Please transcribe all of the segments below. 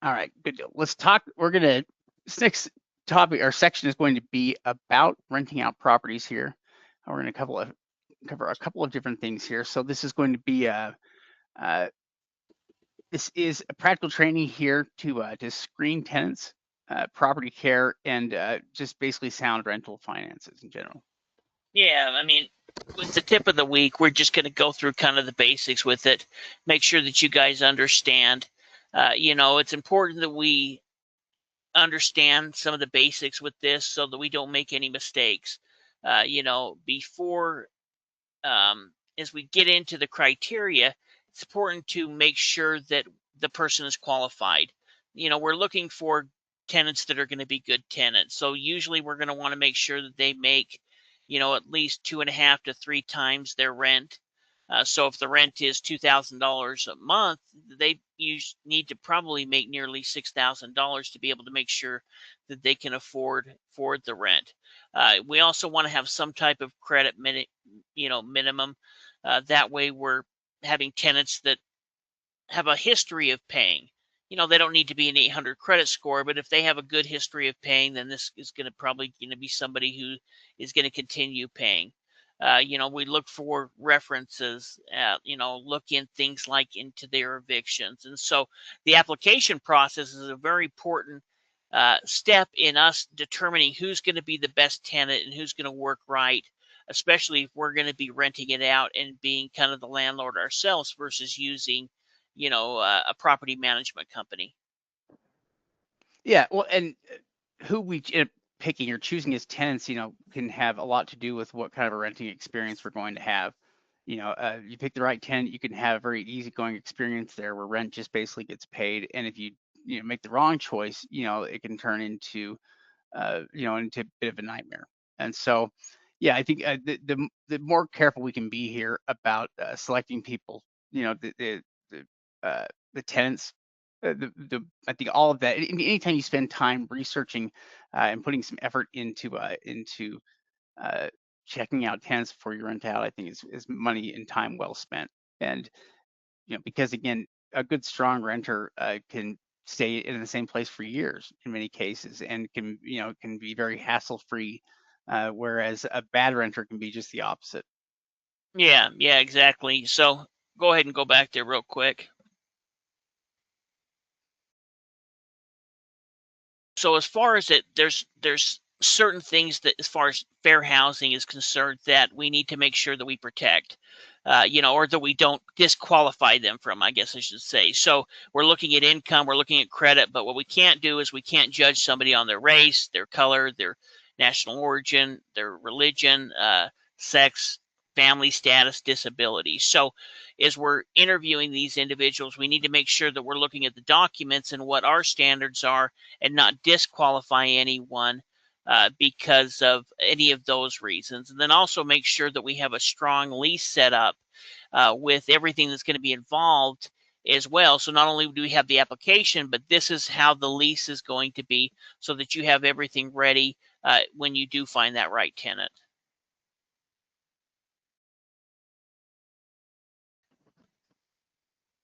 All right, good deal. Let's talk. This next topic or section is going to be about renting out properties here. We're going to cover a couple of different things here. So this is going to be uh, this is a practical training here to screen tenants, property care, and just basically sound rental finances in general. Yeah, I mean, with the tip of the week, we're just going to go through kind of the basics with it, make sure that you guys understand. It's important that we understand some of the basics with this so that we don't make any mistakes. Before as we get into the criteria, it's important to make sure that the person is qualified. We're looking for tenants that are going to be good tenants. So usually we're going to want to make sure that they make, at least 2.5 to 3 times their rent. So if the rent is $2,000 a month, they need to probably make nearly $6,000 to be able to make sure that they can afford the rent. We also want to have some type of credit minimum. That way, we're having tenants that have a history of paying. They don't need to be an 800 credit score, but if they have a good history of paying, then this is going to probably be somebody who is going to continue paying. We look for references, look in things like into their evictions. And so the application process is a very important step in us determining who's going to be the best tenant and who's going to work right, especially if we're going to be renting it out and being kind of the landlord ourselves versus using, a property management company. Yeah, well, and who we picking or choosing as tenants, can have a lot to do with what kind of a renting experience we're going to have. You pick the right tenant, you can have a very easygoing experience there where rent just basically gets paid. And if you make the wrong choice, it can turn into a bit of a nightmare. And so, yeah, I think the more careful we can be here about selecting people, the tenants, I think all of that. Anytime you spend time researching and putting some effort into uh, checking out tenants before you rent out, I think is money and time well spent. And because again, a good strong renter can stay in the same place for years in many cases, and can be very hassle free, whereas a bad renter can be just the opposite. Yeah, exactly. So go ahead and go back there real quick. So as far as there's certain things that, as far as fair housing is concerned, that we need to make sure that we protect, or that we don't disqualify them from, I guess I should say. So we're looking at income, we're looking at credit, but what we can't do is we can't judge somebody on their race, their color, their national origin, their religion, sex, family status, disability. So as we're interviewing these individuals, we need to make sure that we're looking at the documents and what our standards are, and not disqualify anyone because of any of those reasons. And then also make sure that we have a strong lease set up with everything that's going to be involved as well. So not only do we have the application, but this is how the lease is going to be, so that you have everything ready when you do find that right tenant.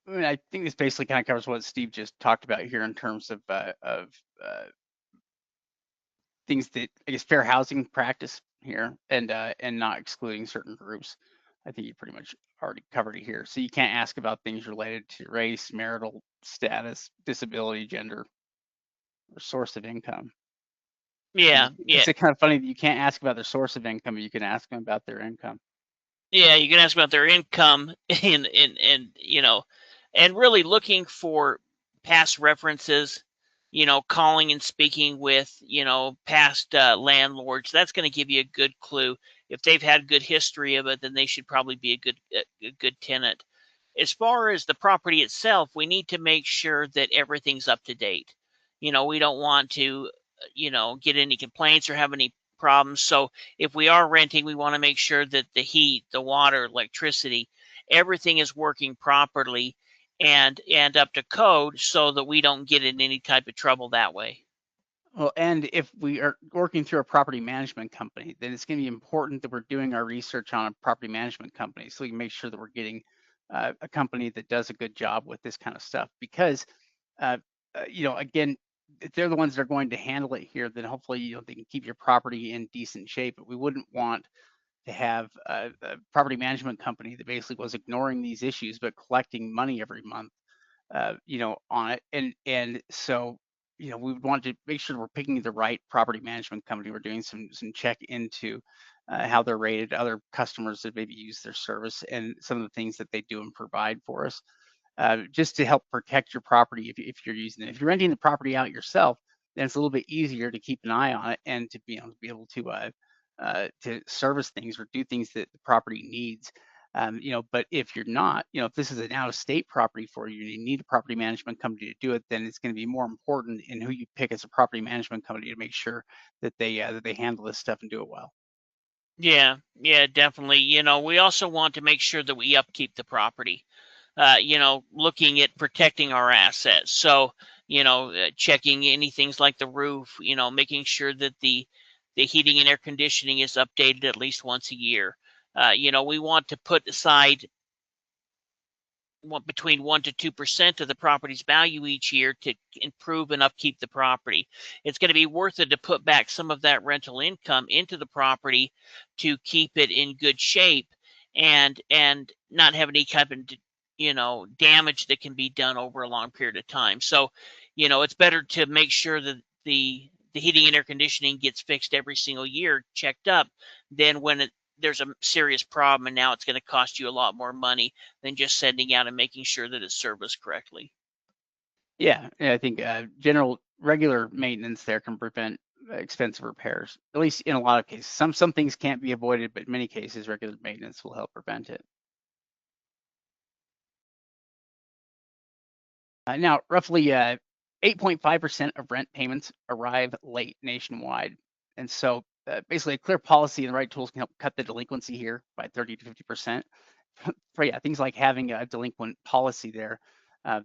I mean, I think this basically kind of covers what Steve just talked about here in terms of uh, things that I guess fair housing practice here, and not excluding certain groups. I think you pretty much already covered it here. So you can't ask about things related to race, marital status, disability, gender, or source of income. Yeah, yeah, It's kind of funny that you can't ask about their source of income, but you can ask them about their income. yeah. You can ask about their income and and really looking for past references, calling and speaking with, past landlords. That's going to give you a good clue. If they've had good history of it, then they should probably be a good tenant. As far as the property itself, we need to make sure that everything's up to date. We don't want to, get any complaints or have any problems. So if we are renting, we want to make sure that the heat, the water, electricity, everything is working properly and up to code, so that we don't get in any type of trouble that way. Well, and if we are working through a property management company, then it's going to be important that we're doing our research on a property management company so we can make sure that we're getting a company that does a good job with this kind of stuff. Because uh, again, if they're the ones that are going to handle it here, then hopefully, they can keep your property in decent shape. But we wouldn't want to have a property management company that basically was ignoring these issues but collecting money every month, on it. And so, we would want to make sure we're picking the right property management company. We're doing some check into how they're rated, other customers that maybe use their service, and some of the things that they do and provide for us, just to help protect your property if you're using it. If you're renting the property out yourself, then it's a little bit easier to keep an eye on it and to be able to service things or do things that the property needs. But if you're not, if this is an out-of-state property for you and you need a property management company to do it, then it's going to be more important in who you pick as a property management company to make sure that they handle this stuff and do it well. Yeah, yeah, definitely. We also want to make sure that we upkeep the property. Looking at protecting our assets. So, checking any things like the roof, making sure that the heating and air conditioning is updated at least once a year. We want to put aside between 1 to 2% of the property's value each year to improve and upkeep the property. It's going to be worth it to put back some of that rental income into the property to keep it in good shape and not have any kind of damage that can be done over a long period of time. So, it's better to make sure that the heating and air conditioning gets fixed every single year, checked up, than when there's a serious problem and now it's going to cost you a lot more money than just sending out and making sure that it's serviced correctly. Yeah, and I think general regular maintenance there can prevent expensive repairs. At least in a lot of cases. Some things can't be avoided, but in many cases, regular maintenance will help prevent it. Now, roughly 8.5% of rent payments arrive late nationwide, and so basically, a clear policy and the right tools can help cut the delinquency here by 30 to 50%. For yeah, things like having a delinquent policy there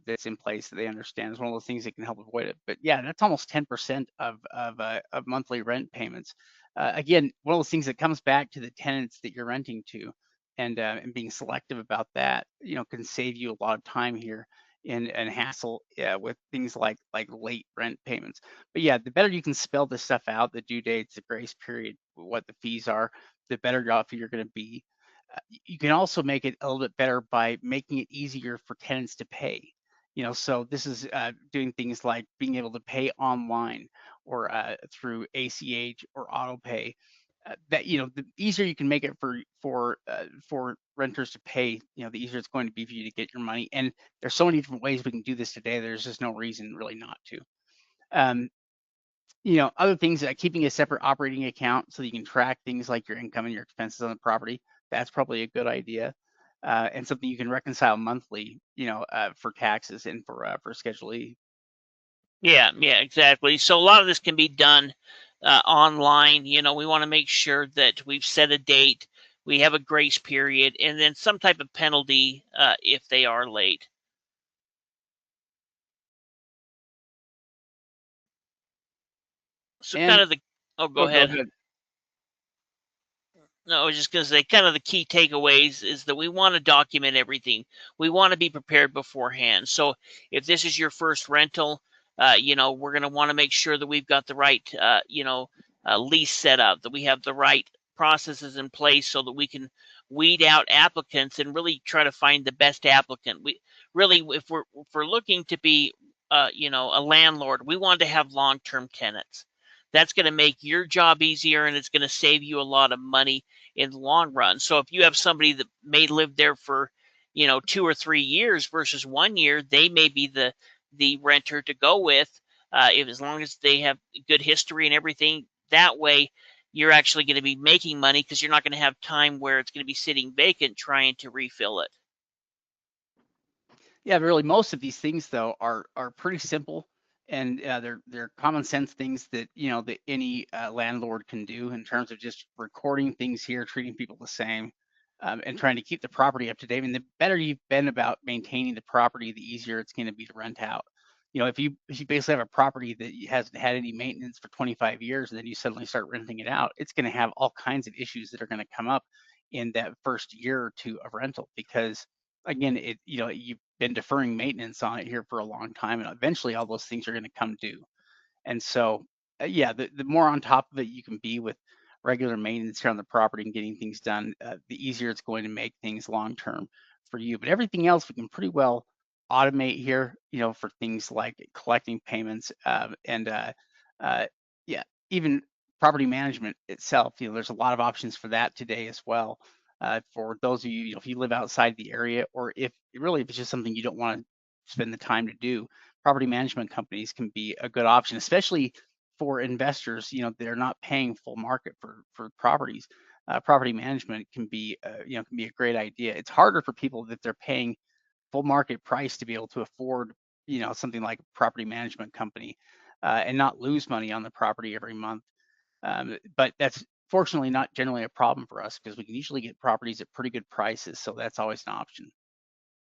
that's in place that they understand is one of those things that can help avoid it. But yeah, that's almost 10% of monthly rent payments. Again, one of those things that comes back to the tenants that you're renting to, and being selective about that, can save you a lot of time here and hassle, with things like late rent payments. But yeah, the better you can spell this stuff out, the due dates, the grace period, what the fees are, the better off you're going to be. You can also make it a little bit better by making it easier for tenants to pay. So this is doing things like being able to pay online or through ACH or auto pay. That the easier you can make it for renters to pay, the easier it's going to be for you to get your money. And there's so many different ways we can do this today. There's just no reason really not to. Um, other things like keeping a separate operating account so you can track things like your income and your expenses on the property. That's probably a good idea, and something you can reconcile monthly, for taxes and for Schedule E. Yeah, yeah, exactly. So a lot of this can be done online. We want to make sure that we've set a date, we have a grace period, and then some type of penalty if they are late. So kind And of the, oh, go oh, go ahead. ahead. No, I was just going to say, kind of the key takeaways is that we want to document everything. We want to be prepared beforehand. So if this is your first rental, we're going to want to make sure that we've got the right, lease set up, that we have the right processes in place so that we can weed out applicants and really try to find the best applicant. We really, if we're looking to be, a landlord, we want to have long-term tenants. That's going to make your job easier and it's going to save you a lot of money in the long run. So if you have somebody that may live there for, 2 or 3 years versus 1 year, they may be the renter to go with. If as long as they have good history and everything, that way you're actually going to be making money because you're not going to have time where it's going to be sitting vacant trying to refill it. Yeah, really, most of these things though are pretty simple, and they're common sense things that any landlord can do in terms of just recording things here, treating people the same, and trying to keep the property up to date. And the better you've been about maintaining the property, the easier it's going to be to rent out. If you basically have a property that hasn't had any maintenance for 25 years, and then you suddenly start renting it out, it's going to have all kinds of issues that are going to come up in that first year or two of rental because again, been deferring maintenance on it here for a long time, and eventually all those things are going to come due. And so, yeah, the more on top of it you can be with regular maintenance here on the property and getting things done, the easier it's going to make things long term for you. But everything else we can pretty well automate here, for things like collecting payments, uh, yeah, even property management itself. There's a lot of options for that today as well. For those of you, if you live outside the area, or if it's just something you don't want to spend the time to do, property management companies can be a good option, especially for investors. They're not paying full market for properties. Property management can be a great idea. It's harder for people that they're paying full market price to be able to afford, something like a property management company, and not lose money on the property every month. But that's fortunately not generally a problem for us because we can usually get properties at pretty good prices. So that's always an option.